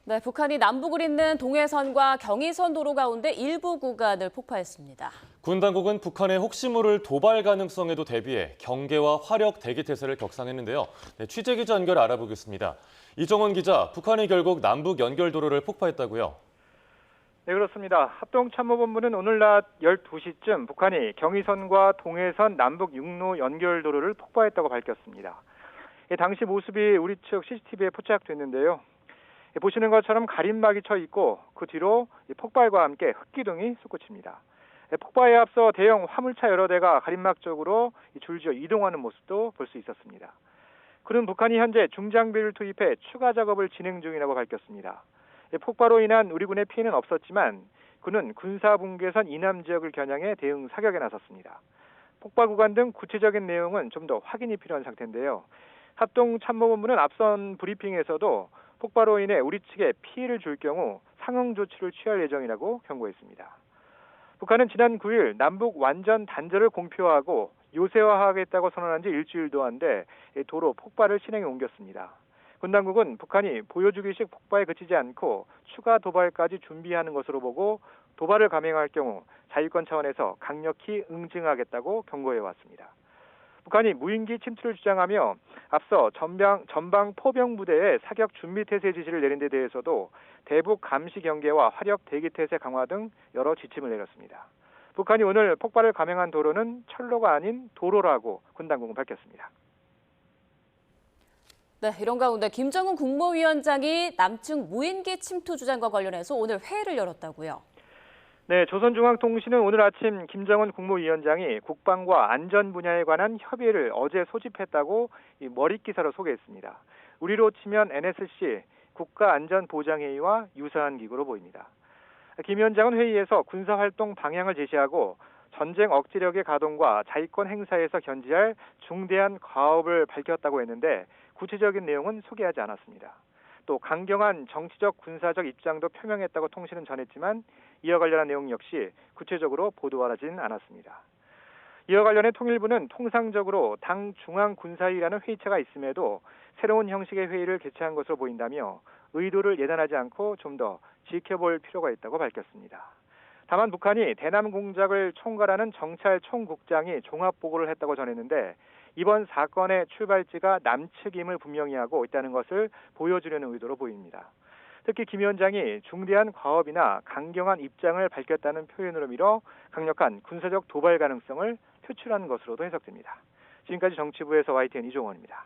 네, 북한이 남북을 잇는 동해선과 경의선 도로 가운데 일부 구간을 폭파했습니다. 군 당국은 북한의 혹시모를 도발 가능성에도 대비해 경계와 화력 대기 태세를 격상했는데요. 취재 기자 연결 알아보겠습니다. 이정원 기자, 북한이 결국 남북 연결 도로를 폭파했다고요? 네, 그렇습니다. 합동참모본부는 오늘 낮 12시쯤 북한이 경의선과 동해선 남북 육로 연결 도로를 폭파했다고 밝혔습니다. 당시 모습이 우리 측 CCTV에 포착됐는데요. 보시는 것처럼 가림막이 쳐 있고 그 뒤로 폭발과 함께 흙기둥이 솟구칩니다. 폭발에 앞서 대형 화물차 여러 대가 가림막 쪽으로 줄지어 이동하는 모습도 볼 수 있었습니다. 그는 북한이 현재 중장비를 투입해 추가 작업을 진행 중이라고 밝혔습니다. 폭발로 인한 우리 군의 피해는 없었지만 그는 군사분계선 이남 지역을 겨냥해 대응 사격에 나섰습니다. 폭발 구간 등 구체적인 내용은 좀 더 확인이 필요한 상태인데요. 합동참모본부는 앞선 브리핑에서도 폭발로 인해 우리 측에 피해를 줄 경우 상응 조치를 취할 예정이라고 경고했습니다. 북한은 지난 9일 남북 완전 단절을 공표하고 요새화하겠다고 선언한 지 일주일도 안 돼 도로 폭발을 실행에 옮겼습니다. 군 당국은 북한이 보여주기식 폭발에 그치지 않고 추가 도발까지 준비하는 것으로 보고 도발을 감행할 경우 자위권 차원에서 강력히 응징하겠다고 경고해왔습니다. 북한이 무인기 침투를 주장하며 앞서 전방 포병 부대의 사격 준비 태세 지시를 내린 데 대해서도 대북 감시 경계와 화력 대기 태세 강화 등 여러 지침을 내렸습니다. 북한이 오늘 폭발을 감행한 도로는 철로가 아닌 도로라고 군 당국은 밝혔습니다. 네, 이런 가운데 김정은 국무위원장이 남측 무인기 침투 주장과 관련해서 오늘 회의를 열었다고요. 네, 조선중앙통신은 오늘 아침 김정은 국무위원장이 국방과 안전 분야에 관한 협의회를 어제 소집했다고 머릿기사로 소개했습니다. 우리로 치면 NSC, 국가안전보장회의와 유사한 기구로 보입니다. 김 위원장은 회의에서 군사활동 방향을 제시하고 전쟁 억지력의 가동과 자위권 행사에서 견지할 중대한 과업을 밝혔다고 했는데 구체적인 내용은 소개하지 않았습니다. 또 강경한 정치적 군사적 입장도 표명했다고 통신은 전했지만 이와 관련한 내용 역시 구체적으로 보도하진 않았습니다. 이와 관련해 통일부는 통상적으로 당 중앙군사위라는 회의체가 있음에도 새로운 형식의 회의를 개최한 것으로 보인다며 의도를 예단하지 않고 좀 더 지켜볼 필요가 있다고 밝혔습니다. 다만 북한이 대남 공작을 총괄하는 정찰 총국장이 종합보고를 했다고 전했는데 이번 사건의 출발지가 남측임을 분명히 하고 있다는 것을 보여주려는 의도로 보입니다. 특히 김 위원장이 중대한 과업이나 강경한 입장을 밝혔다는 표현으로 밀어 강력한 군사적 도발 가능성을 표출한 것으로도 해석됩니다. 지금까지 정치부에서 YTN 이종원입니다.